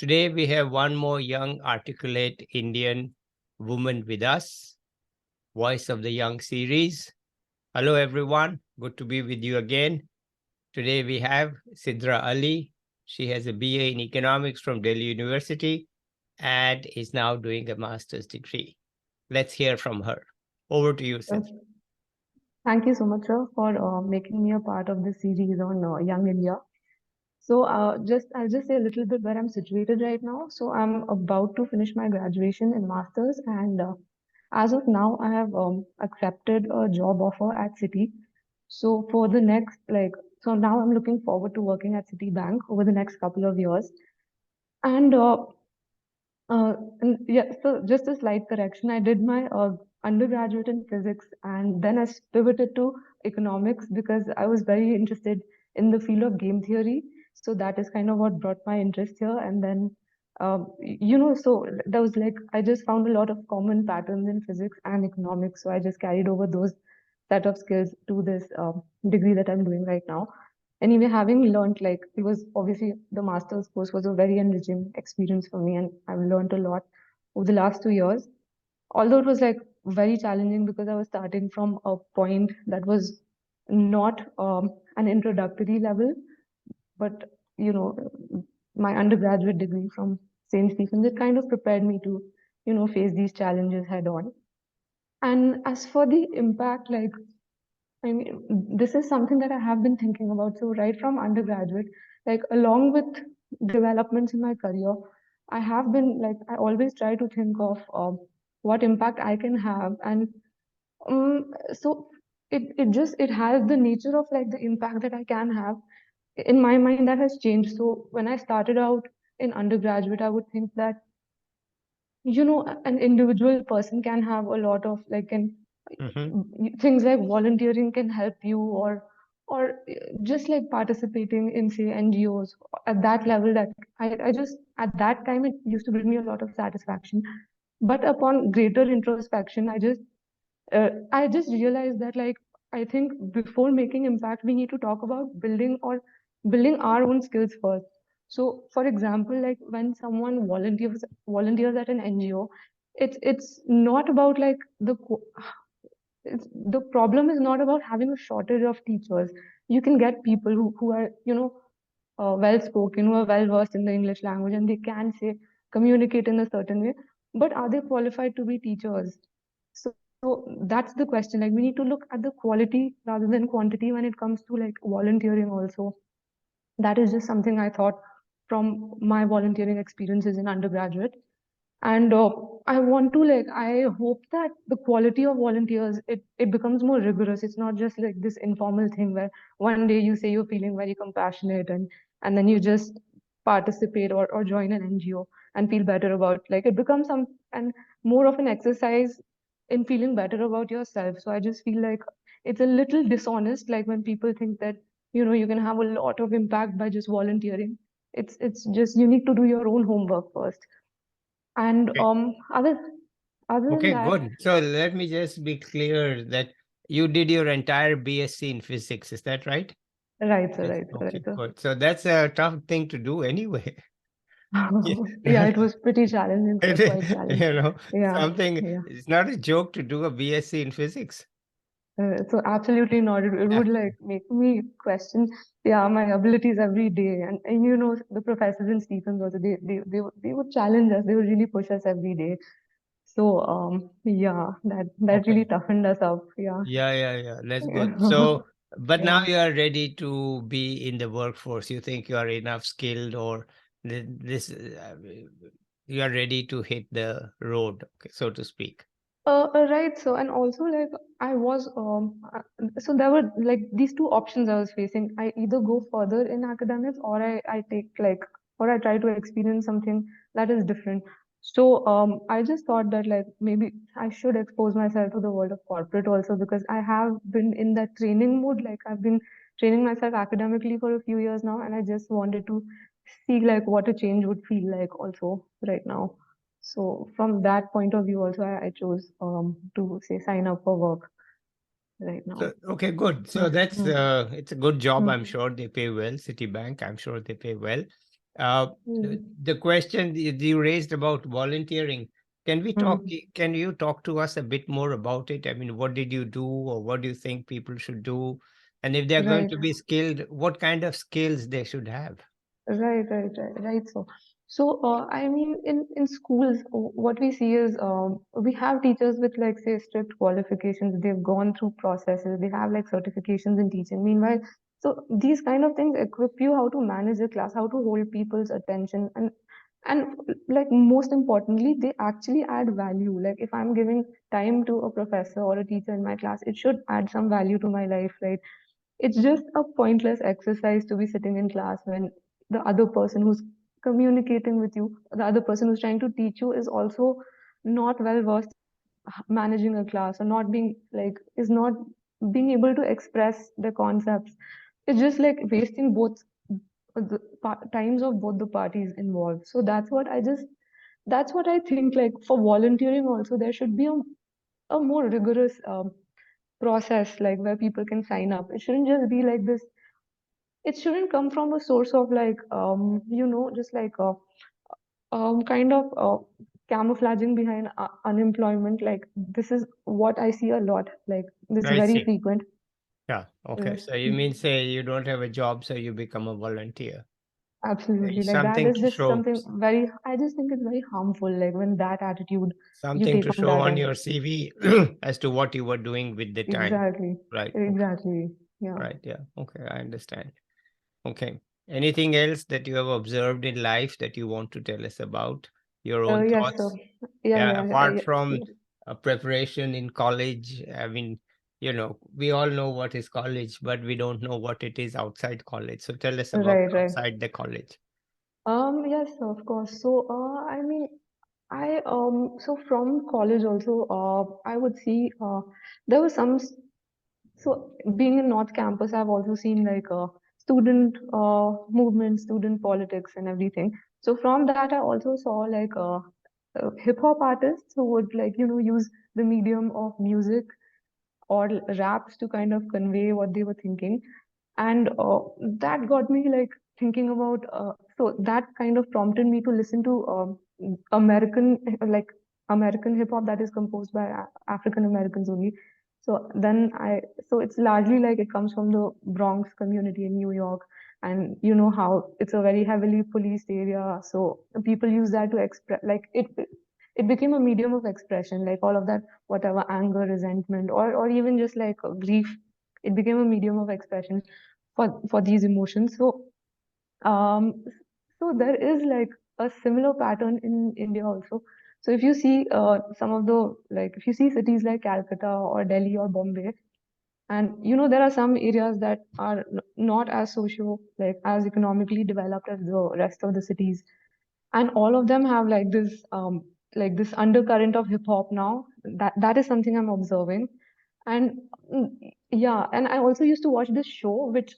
Today we have one more young, articulate Indian woman with us, Voice of the Young series. Hello, everyone. Good to be with you again. Today we have Sidra Ali. She has a BA in economics from Delhi University and is now doing a master's degree. Let's hear from her. Over to you, Sidra. Thank you so much, sir, for making me a part of this series on Young India. So, I'll just say a little bit where I'm situated right now. So, I'm about to finish my graduation in masters, and as of now, I have accepted a job offer at Citi. So, for the next so now I'm looking forward to working at Citibank over the next couple of years. And yeah, so just a slight correction. I did my undergraduate in physics and then I pivoted to economics because I was very interested in the field of game theory. So that is kind of what brought my interest here. And then, so that was like, I just found a lot of common patterns in physics and economics. So I just carried over those set of skills to this degree that I'm doing right now. Anyway, having learned, like, it was obviously the master's course was a very enriching experience for me, and I've learned a lot over the last 2 years. Although it was like very challenging because I was starting from a point that was not an introductory level, but my undergraduate degree from St. Stephen's, it kind of prepared me to, face these challenges head on. And as for the impact, like, I mean, this is something that I have been thinking about. So, right from undergraduate, like along with developments in my career, I have been like, I always try to think of what impact I can have. And so it has the nature of like the impact that I can have. In my mind, that has changed. So, when I started out in undergraduate, I would think that, an individual person can have a lot of like, can things like volunteering can help you or just like participating in say NGOs at that level that I just at that time it used to bring me a lot of satisfaction. But upon greater introspection, I just realized that like I think before making impact, we need to talk about building our own skills first. So, for example, like when someone volunteers at an NGO, it's not about like the problem is not about having a shortage of teachers. You can get people who are well spoken, who are well versed in the English language, and they can say communicate in a certain way. But are they qualified to be teachers? So that's the question. Like we need to look at the quality rather than quantity when it comes to like volunteering also. That is just something I thought from my volunteering experiences in undergraduate. And I want to like I hope that the quality of volunteers it becomes more rigorous. It's not just like this informal thing where one day you say you're feeling very compassionate and then you just participate or join an NGO and feel better about like it becomes some and more of an exercise in feeling better about yourself. So I just feel like it's a little dishonest, like when people think that you can have a lot of impact by just volunteering. It's just you need to do your own homework first. And Okay. other than Okay, that, good. So let me just be clear that you did your entire BSc in physics. Is that right? right, sir, Yes. right, sir, Okay, right, sir. good. So that's a tough thing to do anyway. Yeah, Yeah. it was pretty challenging, sir, It quite is, challenging. Yeah, something, yeah. it's not a joke to do a BSc in physics. So absolutely not. It Yeah. would like make me question, yeah, my abilities every day. And the professors in Stevens also they would challenge us. They would really push us every day. So yeah, that really Okay. toughened us up. Yeah, Yeah. That's good. yeah, So, but now yeah. you are ready to be in the workforce. You think you are enough skilled, or this, you are ready to hit the road, okay, so to speak. Right. So, and also like so there were like these two options I was facing. I either go further in academics or I take like, or I try to experience something that is different. So, I just thought that like maybe I should expose myself to the world of corporate also because I have been in that training mode. Like I've been training myself academically for a few years now, and I just wanted to see like what a change would feel like also right now. So from that point of view, also I chose to say sign up for work right So, now. okay, good. So Mm, that's mm, it's a good job. I'm mm. sure they pay well. Citibank, I'm sure they pay well. The question you raised about volunteering, can we talk? Hmm. Can you talk to us a bit more about it? I mean, what did you do, or what do you think people should do? And if they're going Right. to be skilled, what kind of skills they should have? Right. So, I mean, in schools, what we see is we have teachers with like say strict qualifications. They've gone through processes. They have like certifications in teaching. Meanwhile, so these kind of things equip you how to manage a class, how to hold people's attention, and like most importantly, they actually add value. Like if I'm giving time to a professor or a teacher in my class, it should add some value to my life, right? It's just a pointless exercise to be sitting in class when the other person who's communicating with you, the other person who's trying to teach you is also not well versed in managing a class or not being like is not being able to express the concepts. It's just like wasting both the times of both the parties involved. So that's what I think. Like for volunteering, also there should be a more rigorous process, like where people can sign up. It shouldn't just be like this. It shouldn't come from a source of like just like a kind of camouflaging behind unemployment. Like this is what I see a lot, like this is I very see. frequent. Yeah. Okay. Right. So you mean say you don't have a job, so you become a volunteer? Absolutely, like that Something is to just show, something very, I just think it's very harmful, like when that attitude you something take to on show that on end. your CV as to what you were doing with the time. Exactly. Right. Okay. Exactly. Yeah. Right. Yeah. Okay. I understand. Okay. Anything else that you have observed in life that you want to tell us about? Your own Yes, so thoughts? yeah, Yeah. yeah, yeah, Apart from yeah. preparation in college, I mean, we all know what is college, but we don't know what it is outside college. So tell us about Right. outside the college. Yes, of course. So, I mean, so from college also, I would see there was so being in North Campus, I've also seen like student movement, student politics, and everything. So from that, I also saw like hip hop artists who would like use the medium of music or raps to kind of convey what they were thinking. And that got me like thinking about so that kind of prompted me to listen to American like American hip hop that is composed by African Americans only. So it's largely like it comes from the Bronx community in New York, and you know how it's a very heavily policed area, so people use that to express like it became a medium of expression, like all of that, whatever anger, resentment, or even just like grief, it became a medium of expression for these emotions. Um, so there is like a similar pattern in India also. So if you see some of the like if you see cities like Calcutta or Delhi or Bombay, and there are some areas that are not as socio like as economically developed as the rest of the cities, and all of them have like this undercurrent of hip hop now. That is something I'm observing. And yeah, and I also used to watch this show which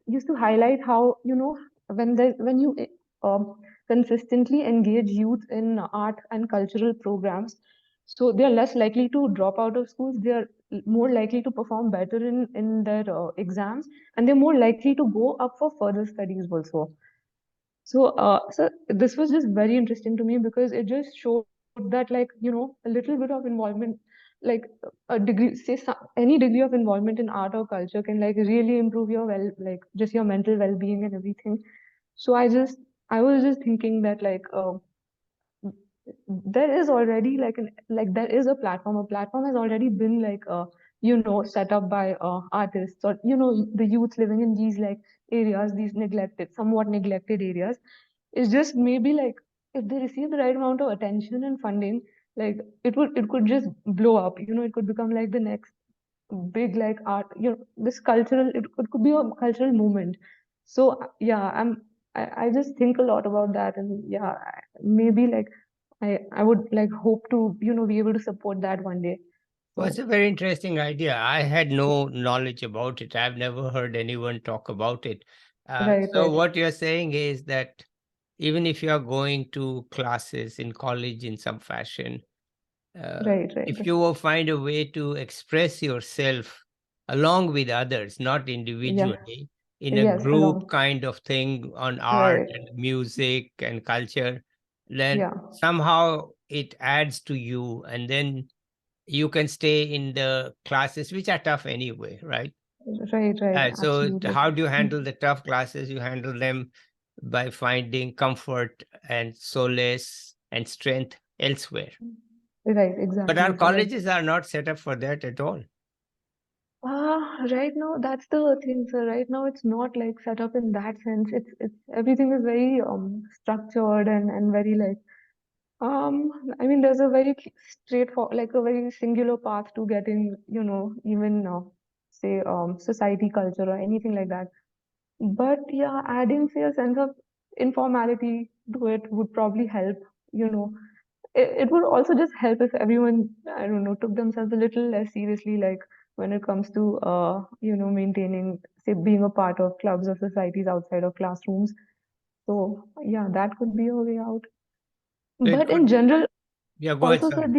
used to highlight how when you consistently engage youth in art and cultural programs, so they are less likely to drop out of schools. They are more likely to perform better in their exams, and they're more likely to go up for further studies also. So this was just very interesting to me because it just showed that, like, a little bit of involvement, like a degree, any degree of involvement in art or culture can like really improve your like just your mental well-being and everything. So I was just thinking that there is already like there is a platform. A platform has already been like set up by artists or the youth living in these like areas, these somewhat neglected areas. It's just maybe like if they receive the right amount of attention and funding, like it could just blow up. It could become like the next big like art. This cultural it could be a cultural movement. So yeah, I just think a lot about that, and yeah, maybe like I would like hope to be able to support that one day. Well, it's So a very interesting idea. I had no knowledge about it. I've never heard anyone talk about it. right, So right, what you're saying is that even if you are going to classes in college in some fashion, right. if you will find a way to express yourself along with others, not Yeah, individually, in a Yes, group along. kind of thing on art Right. and music and culture, then Yeah. somehow it adds to you, and then you can stay in the classes which are tough anyway, right? Right, right. So Absolutely. how do you Mm. handle the tough classes? You handle them by finding comfort and solace and strength elsewhere. Right, But our exactly. So like, colleges are not set up for that at all. right now that's the thing, sir. Right now it's not like set up in that sense. It's everything is very structured and very like I mean there's a very straightforward, like a very singular path to getting, even say society culture or anything like that. But yeah, adding say a sense of informality to it would probably help, you know. It would also just help if everyone, I don't know, took themselves a little less seriously, like when it comes to, maintaining, say, being a part of clubs or societies outside of classrooms. So yeah, that could be a way out. So it But could, in general, yeah, go ahead, also, sir, sorry.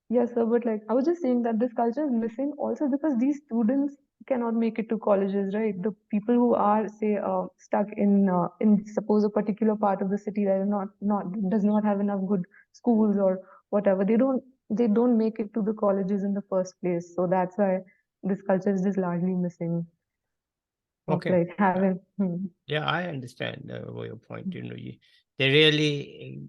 yes, sir, but like I was just saying that this culture is missing also because these students cannot make it to colleges, right? The people who are, say, stuck in suppose a particular part of the city that is not does not have enough good schools or whatever, they don't make it to the colleges in the first place. So that's why this culture is just largely missing of Okay. like having. Yeah, I understand your point. They really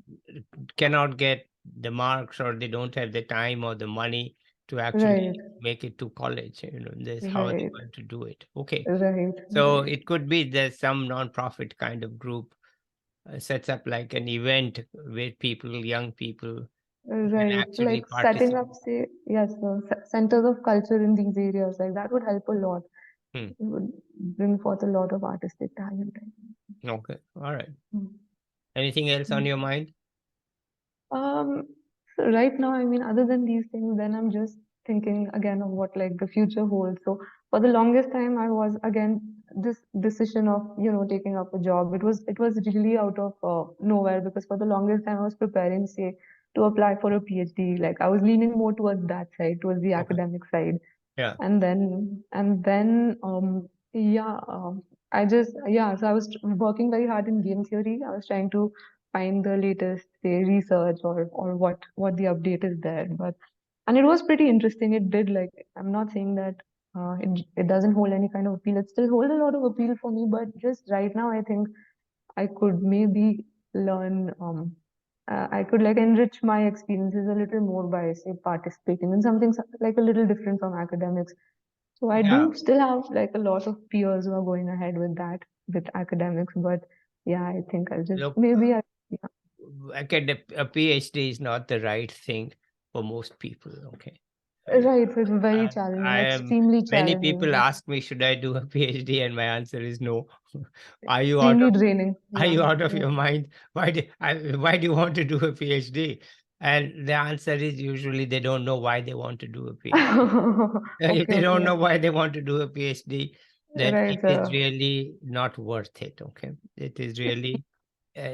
cannot get the marks, or they don't have the time or the money to actually Right, make it to college. That's how they're right, going to do it. Okay. right, So right, it could be that some non-profit kind of group sets up like an event where young people can right. So actually like setting up, participate. say, yes, centers of culture in these areas, like that would help a lot. Hmm. It would bring forth a lot of artistic talent. Okay. All right. Mm. Anything else on your Mm. mind? Um, so right now, I mean, other than these things, then I'm just thinking again of what like the future holds. So for the longest time, I was again this decision of taking up a job. It was really out of nowhere because for the longest time I was preparing, say, to apply for a PhD. Like I was leaning more towards that side, towards the Okay. academic side. Yeah. And then yeah, I just yeah, so I was working very hard in game theory. I was trying to find the latest, say, research or what the update is there. But and it was pretty interesting. It did, like, I'm not saying that it doesn't hold any kind of appeal. It still holds a lot of appeal for me, but just right now I think I could maybe learn I could like enrich my experiences a little more by, say, participating in something like a little different from academics. So I Yeah. do still have like a lot of peers who are going ahead with that, with academics, but yeah, I think I'll just Look, maybe yeah. a PhD is not the right thing for most people. Okay. Right, so it's very I, challenging, I am. extremely Many challenging, people like ask me, should I do a PhD? And my answer is no. Are you out extremely of draining. Are Yeah, you out of yeah. your mind? Why do you want to do a PhD? And the answer is usually they don't know why they want to do a PhD. If Okay, they don't okay. know why they want to do a PhD, then Right. it is really not worth it. Okay, it is really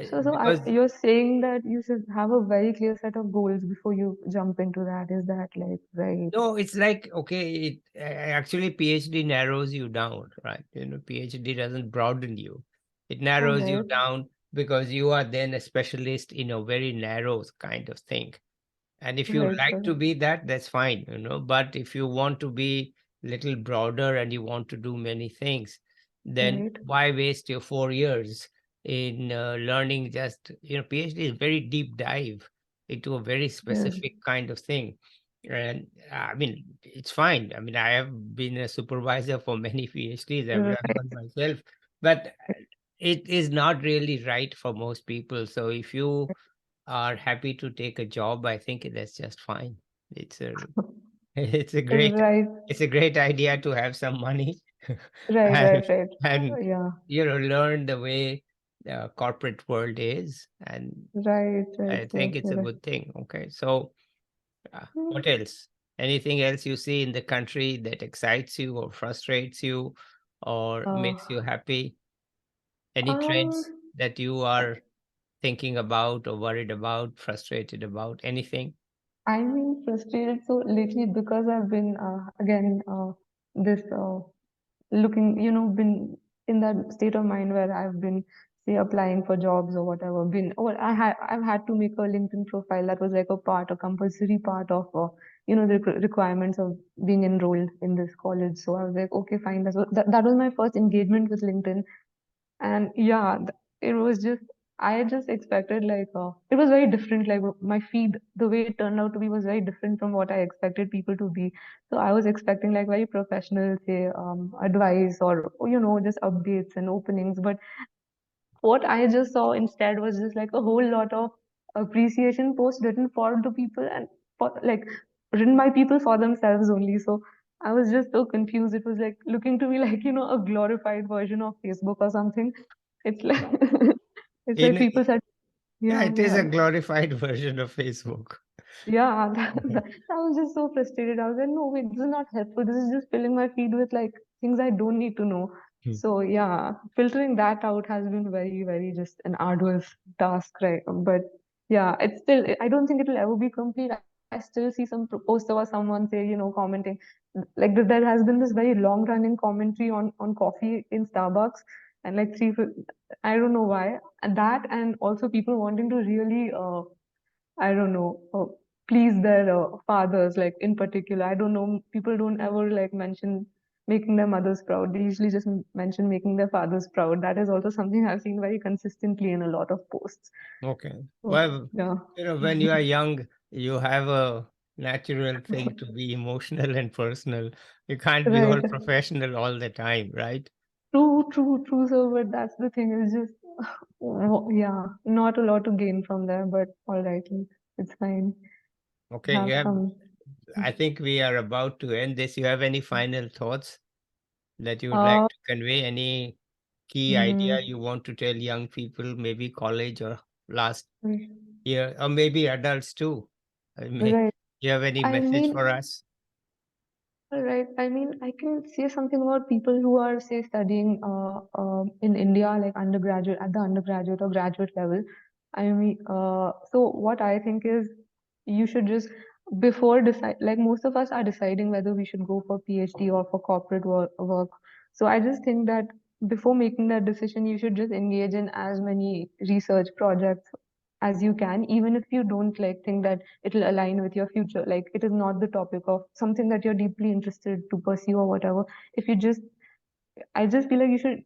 So because you're saying that you should have a very clear set of goals before you jump into that. Is that like right? no, it's like okay, actually PhD narrows you down, right? PhD doesn't broaden you; it All narrows you right. down because you are then a specialist in a very narrow kind of thing. And if you Right, like sir. to be that, that's fine. But if you want to be little broader and you want to do many things, then Right. why waste your 4 years in learning? Just PhD is very deep dive into a very Yeah. specific kind of thing. And I mean, it's fine. I mean, I have been a supervisor for many PhDs. I've run Right. one myself, but it is not really right for most people. So if you are happy to take a job, I think that's just fine. It's a it's a great Right. it's a great idea to have some money Right. and Right. Right. and Yeah. learn the way the corporate world is, and Right. Right. I Right. think it's a Right. good thing. Okay, so Hmm. what else? Anything else you see in the country that excites you or frustrates you or Uh, makes you happy? Any um, trends that you are thinking about or worried about, frustrated about, anything? I mean, frustrated. So lately, because I've been again this looking, been. in that state of mind where I've been, say, applying for jobs or whatever, or I've had to make a LinkedIn profile that was like a compulsory part of, the requirements of being enrolled in this college. So I was like, okay, fine. That was my first engagement with LinkedIn. And yeah, it was just, I just expected like, it was very different. Like my feed, the way it turned out to be was very different from what I expected people to be. So I was expecting like very professional, say, advice or, just updates and openings. But what I just saw instead was just like a whole lot of appreciation posts written for the people and like written by people for themselves only. So I was just so confused. It was like looking to me like, a glorified version of Facebook or something. It's like it's like In people said, Yeah, yeah, it is yeah. a glorified version of Facebook. Yeah, I was just so frustrated. I was like, no, wait, this is not helpful. This is just filling my feed with like things I don't need to know. Hmm. So yeah, filtering that out has been very, very just an arduous task, right? But yeah, it's still, I don't think it'll ever be complete. I still see some post or someone say, commenting like there has been this very long running commentary on coffee in Starbucks and like I don't know why. And that and also people wanting to really I don't know, please their fathers, like in particular. I don't know, people don't ever like mention making their mothers proud. They usually just mention making their fathers proud. That is also something I've seen very consistently in a lot of posts. Okay. So, Well, yeah, when you are young, you have a natural thing to be emotional and personal. You can't be all right. professional all the time, right? True, true, true. So, but that's the thing is just, yeah, not a lot to gain from there, but all right, it's fine. Okay, Have some. I think we are about to end this. You have any final thoughts that you would like Uh, to convey? Any key idea mm, you want to tell young people, maybe college or last year, or maybe adults too? right. You have any I message for mean, us? right. I mean, I can say something about people who are, say, studying in India, like undergraduate, at the undergraduate or graduate level. I mean, so what I think is you should just, before decide, like most of us are deciding whether we should go for PhD or for corporate work. So I just think that before making that decision, you should just engage in as many research projects as you can, even if you don't like think that it'll align with your future. Like it is not the topic of something that you're deeply interested to pursue or whatever. If you just, I just feel like you should,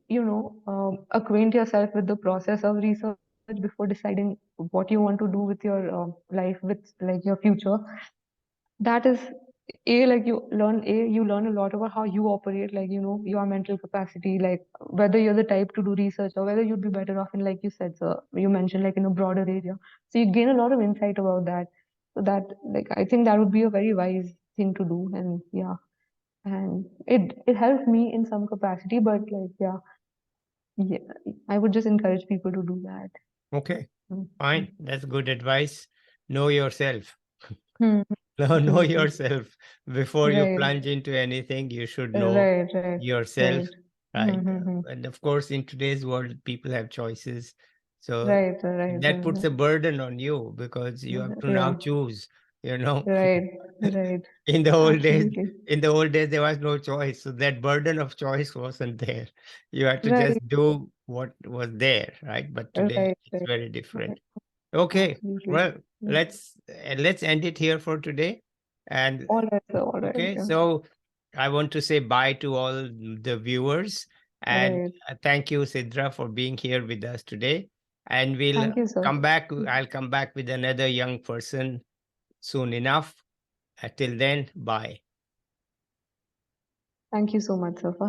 acquaint yourself with the process of research before deciding what you want to do with your life, with like your future. That is like you learn a lot about how you operate, like your mental capacity, like whether you're the type to do research or whether you'd be better off in, like you said, so you mentioned, like in a broader area. So you gain a lot of insight about that. So that, like, I think that would be a very wise thing to do. And yeah, and it helped me in some capacity, but like yeah, I would just encourage people to do that. Okay, Mm. fine. That's good advice. Know yourself. Hmm. Know True, true. yourself. Before you Right, plunge into anything, you should know right, right, yourself, right. right? Mm-hmm. And of course, in today's world, people have choices. So Right, right, that puts right. a burden on you because you have to now Yeah, choose, you know. right, right. In the old days, Absolutely. there was no choice. So that burden of choice wasn't there. You had to just Right, do what was there, right? But today right, it's right, very right. different. Okay, Absolutely. well, Yeah. let's end it here for today. And All right, sir. All right. okay, Yeah. so I want to say bye to all the viewers and Right. thank you, Sidra, for being here with us today. And we'll Thank you, sir. come back. I'll come back with another young person soon enough. Till then, bye. Thank you so much, sir, for